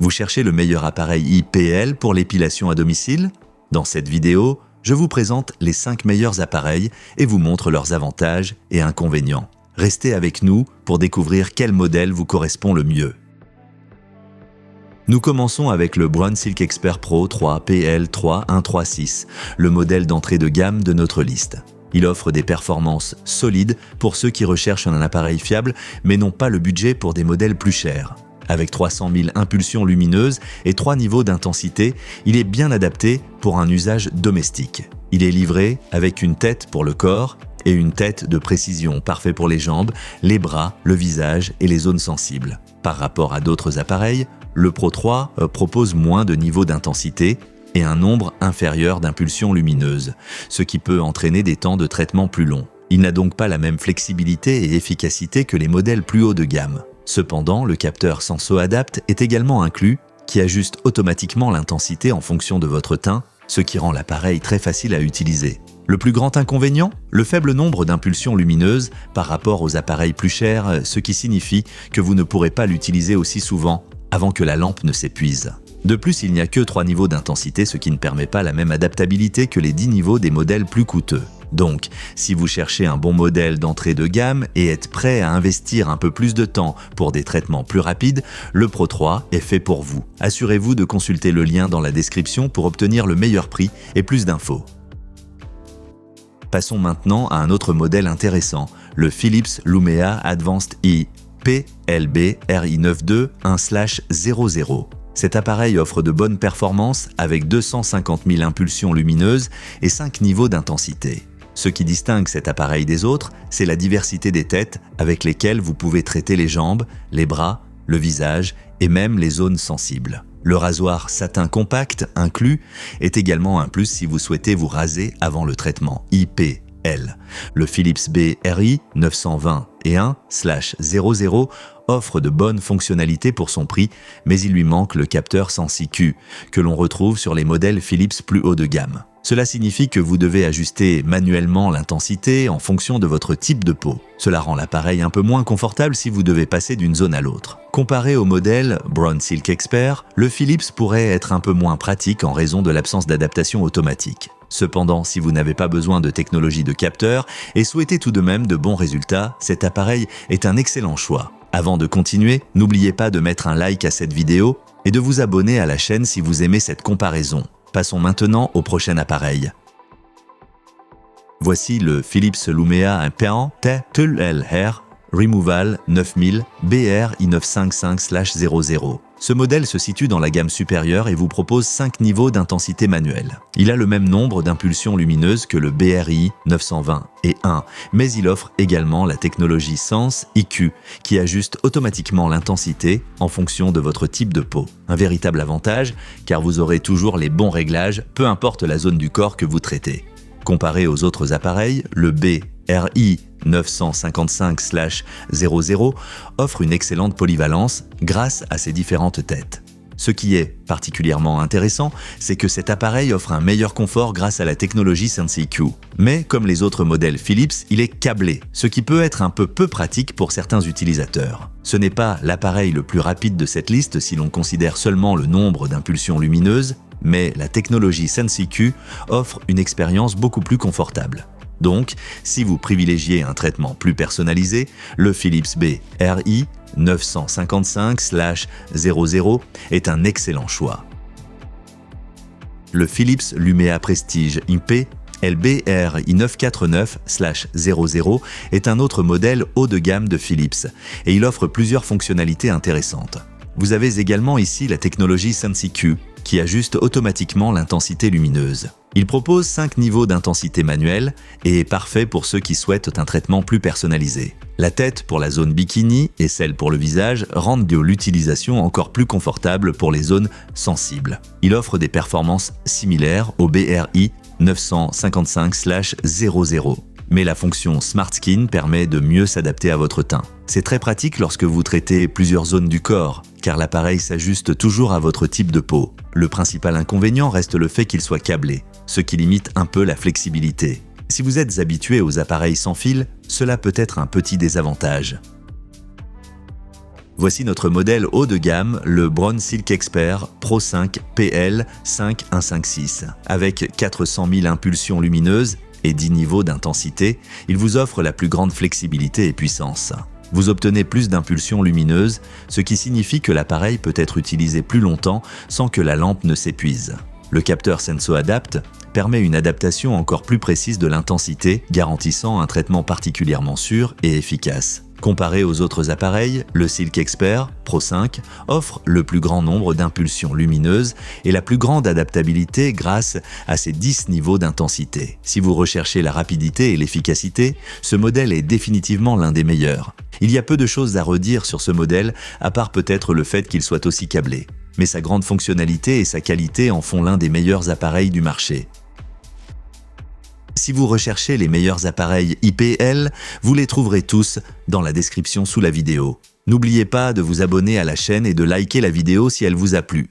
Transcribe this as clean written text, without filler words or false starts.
Vous cherchez le meilleur appareil IPL pour l'épilation à domicile? Dans cette vidéo, je vous présente les 5 meilleurs appareils et vous montre leurs avantages et inconvénients. Restez avec nous pour découvrir quel modèle vous correspond le mieux. Nous commençons avec le Braun Silk Expert Pro 3 PL3136, le modèle d'entrée de gamme de notre liste. Il offre des performances solides pour ceux qui recherchent un appareil fiable mais n'ont pas le budget pour des modèles plus chers. Avec 300 000 impulsions lumineuses et 3 niveaux d'intensité, il est bien adapté pour un usage domestique. Il est livré avec une tête pour le corps et une tête de précision, parfait pour les jambes, les bras, le visage et les zones sensibles. Par rapport à d'autres appareils, le Pro 3 propose moins de niveaux d'intensité et un nombre inférieur d'impulsions lumineuses, ce qui peut entraîner des temps de traitement plus longs. Il n'a donc pas la même flexibilité et efficacité que les modèles plus haut de gamme. Cependant, le capteur SensoAdapt est également inclus, qui ajuste automatiquement l'intensité en fonction de votre teint, ce qui rend l'appareil très facile à utiliser. Le plus grand inconvénient? Le faible nombre d'impulsions lumineuses par rapport aux appareils plus chers, ce qui signifie que vous ne pourrez pas l'utiliser aussi souvent avant que la lampe ne s'épuise. De plus, il n'y a que 3 niveaux d'intensité, ce qui ne permet pas la même adaptabilité que les 10 niveaux des modèles plus coûteux. Donc, si vous cherchez un bon modèle d'entrée de gamme et êtes prêt à investir un peu plus de temps pour des traitements plus rapides, le Pro 3 est fait pour vous. Assurez-vous de consulter le lien dans la description pour obtenir le meilleur prix et plus d'infos. Passons maintenant à un autre modèle intéressant, le Philips Lumea Advanced E PLB RI92-1/00. Cet appareil offre de bonnes performances avec 250 000 impulsions lumineuses et 5 niveaux d'intensité. Ce qui distingue cet appareil des autres, c'est la diversité des têtes avec lesquelles vous pouvez traiter les jambes, les bras, le visage et même les zones sensibles. Le rasoir satin compact inclus est également un plus si vous souhaitez vous raser avant le traitement IPL. Le Philips B RI921-1/00 offre de bonnes fonctionnalités pour son prix, mais il lui manque le capteur Sensi-Q, que l'on retrouve sur les modèles Philips plus haut de gamme. Cela signifie que vous devez ajuster manuellement l'intensité en fonction de votre type de peau. Cela rend l'appareil un peu moins confortable si vous devez passer d'une zone à l'autre. Comparé au modèle Braun Silk Expert, le Philips pourrait être un peu moins pratique en raison de l'absence d'adaptation automatique. Cependant, si vous n'avez pas besoin de technologie de capteur et souhaitez tout de même de bons résultats, cet appareil est un excellent choix. Avant de continuer, n'oubliez pas de mettre un like à cette vidéo et de vous abonner à la chaîne si vous aimez cette comparaison. Passons maintenant au prochain appareil. Voici le Philips Lumea Impeant TLR Removal 9000 BRI955/00. Ce modèle se situe dans la gamme supérieure et vous propose 5 niveaux d'intensité manuelle. Il a le même nombre d'impulsions lumineuses que le BRI 920-1, mais il offre également la technologie Sensi-Q qui ajuste automatiquement l'intensité en fonction de votre type de peau. Un véritable avantage car vous aurez toujours les bons réglages, peu importe la zone du corps que vous traitez. Comparé aux autres appareils, le BRI 955/00 offre une excellente polyvalence grâce à ses différentes têtes. Ce qui est particulièrement intéressant, c'est que cet appareil offre un meilleur confort grâce à la technologie Sensi-Q. Mais comme les autres modèles Philips, il est câblé, ce qui peut être un peu pratique pour certains utilisateurs. Ce n'est pas l'appareil le plus rapide de cette liste si l'on considère seulement le nombre d'impulsions lumineuses, mais la technologie Sensi-Q offre une expérience beaucoup plus confortable. Donc, si vous privilégiez un traitement plus personnalisé, le Philips B RI955/00 est un excellent choix. Le Philips Lumea Prestige IP LBRI949/00 est un autre modèle haut de gamme de Philips et il offre plusieurs fonctionnalités intéressantes. Vous avez également ici la technologie Sensi-Q qui ajuste automatiquement l'intensité lumineuse. Il propose 5 niveaux d'intensité manuelle et est parfait pour ceux qui souhaitent un traitement plus personnalisé. La tête pour la zone bikini et celle pour le visage rendent l'utilisation encore plus confortable pour les zones sensibles. Il offre des performances similaires au BRI 955/00. Mais la fonction Smart Skin permet de mieux s'adapter à votre teint. C'est très pratique lorsque vous traitez plusieurs zones du corps, car l'appareil s'ajuste toujours à votre type de peau. Le principal inconvénient reste le fait qu'il soit câblé, ce qui limite un peu la flexibilité. Si vous êtes habitué aux appareils sans fil, cela peut être un petit désavantage. Voici notre modèle haut de gamme, le Braun Silk Expert Pro 5 PL 5156. Avec 400 000 impulsions lumineuses et 10 niveaux d'intensité, il vous offre la plus grande flexibilité et puissance. Vous obtenez plus d'impulsions lumineuses, ce qui signifie que l'appareil peut être utilisé plus longtemps sans que la lampe ne s'épuise. Le capteur SensoAdapt permet une adaptation encore plus précise de l'intensité, garantissant un traitement particulièrement sûr et efficace. Comparé aux autres appareils, le Silk Expert Pro 5 offre le plus grand nombre d'impulsions lumineuses et la plus grande adaptabilité grâce à ses 10 niveaux d'intensité. Si vous recherchez la rapidité et l'efficacité, ce modèle est définitivement l'un des meilleurs. Il y a peu de choses à redire sur ce modèle, à part peut-être le fait qu'il soit aussi câblé. Mais sa grande fonctionnalité et sa qualité en font l'un des meilleurs appareils du marché. Si vous recherchez les meilleurs appareils IPL, vous les trouverez tous dans la description sous la vidéo. N'oubliez pas de vous abonner à la chaîne et de liker la vidéo si elle vous a plu.